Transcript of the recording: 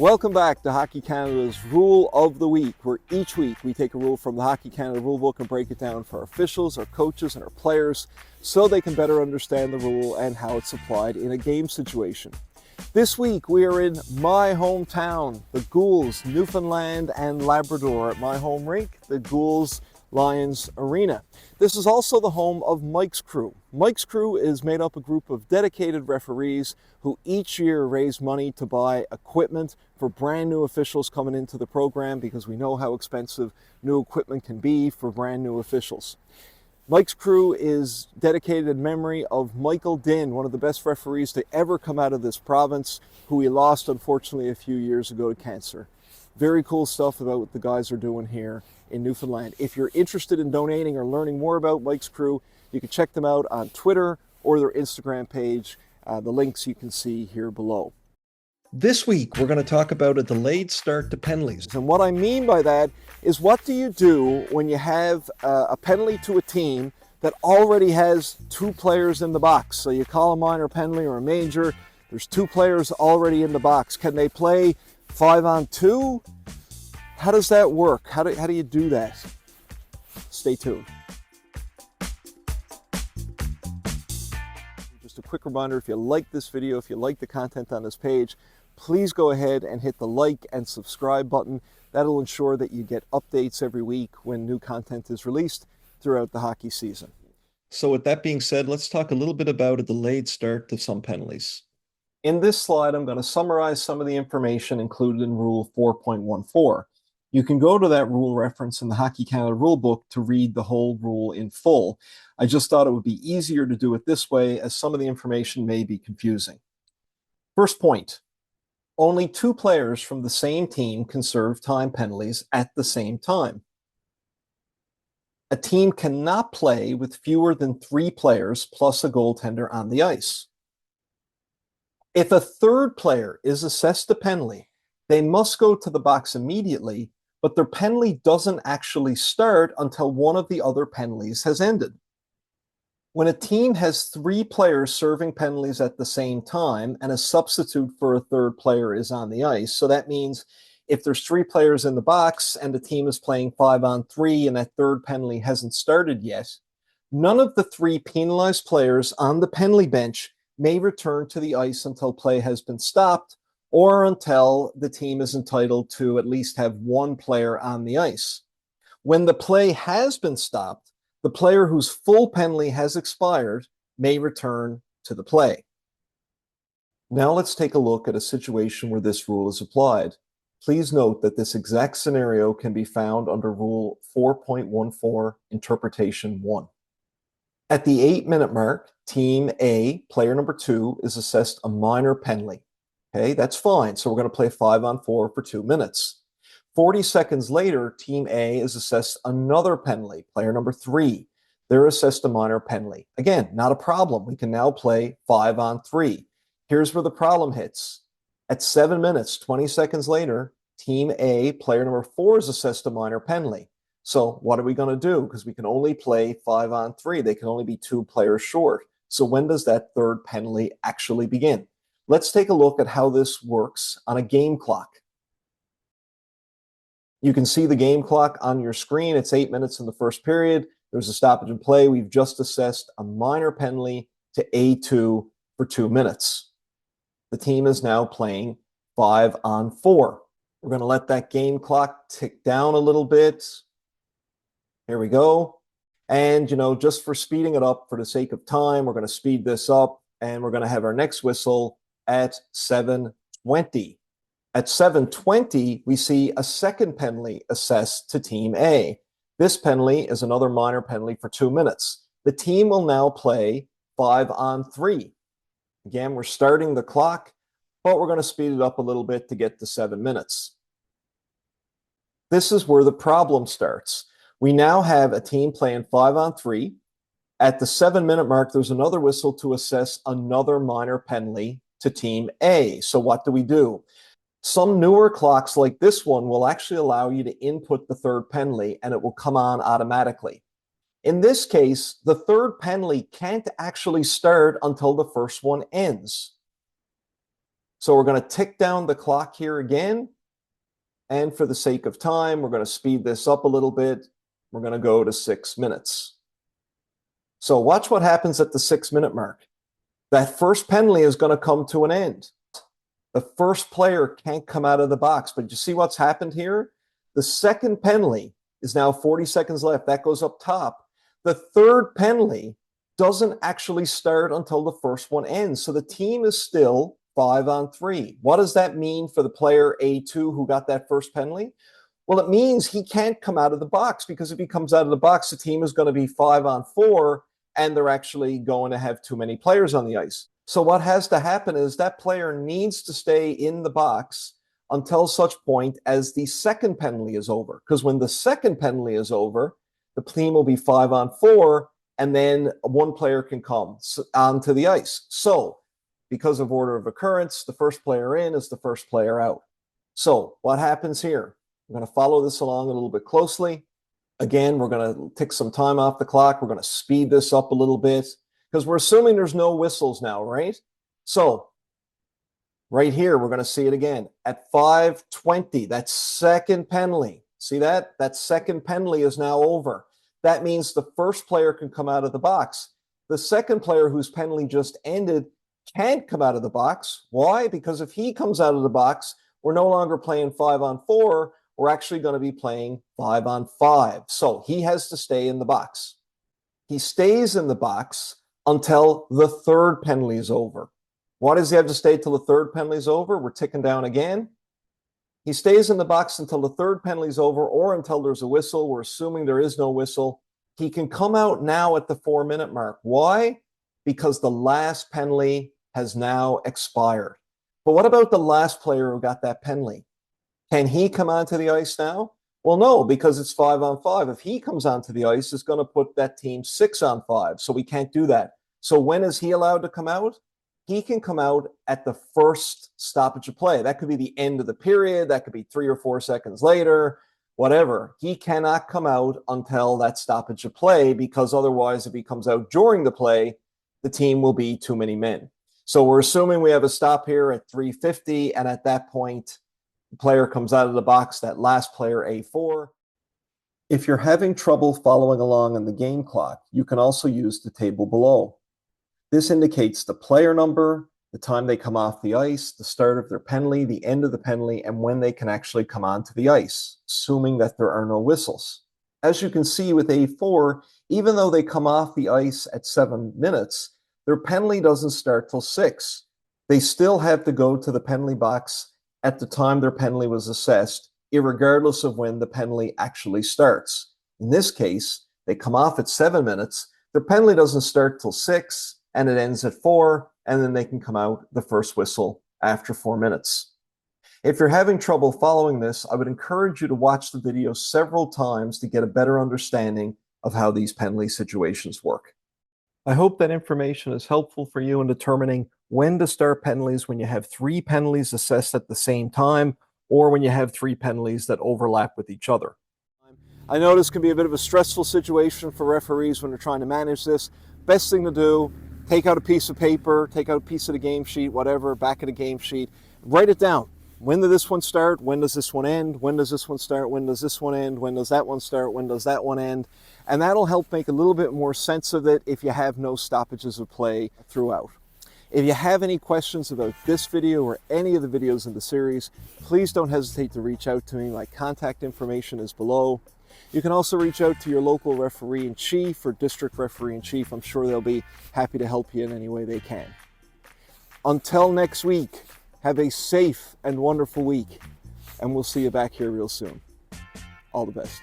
Welcome back to Hockey Canada's Rule of the Week, where each week we take a rule from the Hockey Canada rulebook and break it down for our officials, our coaches, and our players so they can better understand the rule and how it's applied in a game situation. This week we are in my hometown, the Ghouls, Newfoundland and Labrador, at my home rink, the Ghouls Lions Arena. This is also the home of Mike's Crew. Mike's Crew is made up of a group of dedicated referees who each year raise money to buy equipment for brand new officials coming into the program, because we know how expensive new equipment can be for brand new officials. Mike's Crew is dedicated in memory of Michael Dinn, one of the best referees to ever come out of this province, who we lost unfortunately a few years ago to cancer. Very cool stuff about what the guys are doing here in Newfoundland. If you're interested in donating or learning more about Mike's Crew, you can check them out on Twitter or their Instagram page. The links you can see here below. This week, we're going to talk about a delayed start to penalties. And what I mean by that is, what do you do when you have a penalty to a team that already has two players in the box? So you call a minor penalty or a major, there's two players already in the box. Can they play 5-on-2? How does that work? How do you do that? Stay tuned. Just a quick reminder, if you like this video, if you like the content on this page, please go ahead and hit the like and subscribe button. That'll ensure that you get updates every week when new content is released throughout the hockey season. So with that being said, let's talk a little bit about a delayed start to some penalties. In this slide, I'm going to summarize some of the information included in Rule 4.14. You can go to that rule reference in the Hockey Canada rulebook to read the whole rule in full. I just thought it would be easier to do it this way, as some of the information may be confusing. First point, only two players from the same team can serve time penalties at the same time. A team cannot play with fewer than 3 players plus a goaltender on the ice. If a third player is assessed a penalty, they must go to the box immediately, but their penalty doesn't actually start until one of the other penalties has ended. When a team has 3 players serving penalties at the same time and a substitute for a third player is on the ice, so that means if there's 3 players in the box and the team is playing 5-on-3 and that third penalty hasn't started yet, none of the 3 penalized players on the penalty bench may return to the ice until play has been stopped, or until the team is entitled to at least have 1 player on the ice. When the play has been stopped, the player whose full penalty has expired may return to the play. Now let's take a look at a situation where this rule is applied. Please note that this exact scenario can be found under Rule 4.14, Interpretation 1. At the 8-minute mark, Team A, player number 2, is assessed a minor penalty. Okay, that's fine. So we're going to play 5-on-4 for 2 minutes. 40 seconds later, Team A is assessed another penalty. Player number 3, they're assessed a minor penalty. Again, not a problem. We can now play 5-on-3. Here's where the problem hits. At 7 minutes, 20 seconds later, Team A, player number 4, is assessed a minor penalty. So what are we going to do? Because we can only play 5-on-3. They can only be 2 players short. So when does that third penalty actually begin? Let's take a look at how this works on a game clock. You can see the game clock on your screen. It's 8 minutes in the first period. There's a stoppage in play. We've just assessed a minor penalty to A2 for 2 minutes. The team is now playing 5-on-4. We're going to let that game clock tick down a little bit. Here we go. And, just for speeding it up for the sake of time, we're going to speed this up, and we're going to have our next whistle at 7:20. At 7:20, we see a second penalty assessed to Team A. This penalty is another minor penalty for 2 minutes. The team will now play 5-on-3. Again, we're starting the clock, but we're going to speed it up a little bit to get to 7 minutes. This is where the problem starts. We now have a team playing 5-on-3. At the 7-minute mark, there's another whistle to assess another minor penalty to Team A. So what do? Some newer clocks like this one will actually allow you to input the third penalty, and it will come on automatically. In this case, the third penalty can't actually start until the first one ends. So we're going to tick down the clock here again. And for the sake of time, we're going to speed this up a little bit. We're going to go to 6 minutes. So watch what happens at the 6-minute mark. That first penalty is going to come to an end. The first player can't come out of the box. But you see what's happened here? The second penalty is now 40 seconds left. That goes up top. The third penalty doesn't actually start until the first one ends. So the team is still 5-on-3. What does that mean for the player A2 who got that first penalty? Well, it means he can't come out of the box, because if he comes out of the box, the team is going to be 5-on-4, and they're actually going to have too many players on the ice. So what has to happen is that player needs to stay in the box until such point as the second penalty is over. Because when the second penalty is over, the team will be 5-on-4, and then one player can come onto the ice. So because of order of occurrence, the first player in is the first player out. So what happens here? I'm going to follow this along a little bit closely. Again, we're going to take some time off the clock. We're going to speed this up a little bit because we're assuming there's no whistles now, right? So right here, we're going to see it again. At 5:20, that second penalty. See that? That second penalty is now over. That means the first player can come out of the box. The second player whose penalty just ended can't come out of the box. Why? Because if he comes out of the box, we're no longer playing 5-on-4. We're actually going to be playing 5-on-5. So he has to stay in the box. He stays in the box until the third penalty is over. Why does he have to stay till the third penalty is over? We're ticking down again. He stays in the box until the third penalty is over, or until there's a whistle. We're assuming there is no whistle. He can come out now at the 4-minute mark. Why? Because the last penalty has now expired. But what about the last player who got that penalty? Can he come onto the ice now? Well, no, because it's 5-on-5. If he comes onto the ice, it's going to put that team 6-on-5. So we can't do that. So when is he allowed to come out? He can come out at the first stoppage of play. That could be the end of the period. That could be 3 or 4 seconds later, whatever. He cannot come out until that stoppage of play, because otherwise, if he comes out during the play, the team will be too many men. So we're assuming we have a stop here at 3:50, and at that point, the player comes out of the box, that last player, A4. If you're having trouble following along on the game clock, you can also use the table below. This indicates the player number, the time they come off the ice, the start of their penalty, the end of the penalty, and when they can actually come onto the ice, assuming that there are no whistles. As you can see with A4, even though they come off the ice at 7 minutes, their penalty doesn't start till 6. They still have to go to the penalty box at the time their penalty was assessed, irregardless of when the penalty actually starts. In this case, they come off at 7 minutes, their penalty doesn't start till 6, and it ends at 4, and then they can come out the first whistle after 4 minutes. If you're having trouble following this, I would encourage you to watch the video several times to get a better understanding of how these penalty situations work. I hope that information is helpful for you in determining when to start penalties when you have 3 penalties assessed at the same time, or when you have 3 penalties that overlap with each other. I know this can be a bit of a stressful situation for referees when they're trying to manage this. Best thing to do, take out a piece of paper, take out a piece of the game sheet, whatever, back of the game sheet, write it down. When does this one start? When does this one end? When does this one start? When does this one end? When does that one start? When does that one end? And that'll help make a little bit more sense of it if you have no stoppages of play throughout. If you have any questions about this video or any of the videos in the series, please don't hesitate to reach out to me. My contact information is below. You can also reach out to your local referee-in-chief or district referee-in-chief. I'm sure they'll be happy to help you in any way they can. Until next week, have a safe and wonderful week, and we'll see you back here real soon. All the best.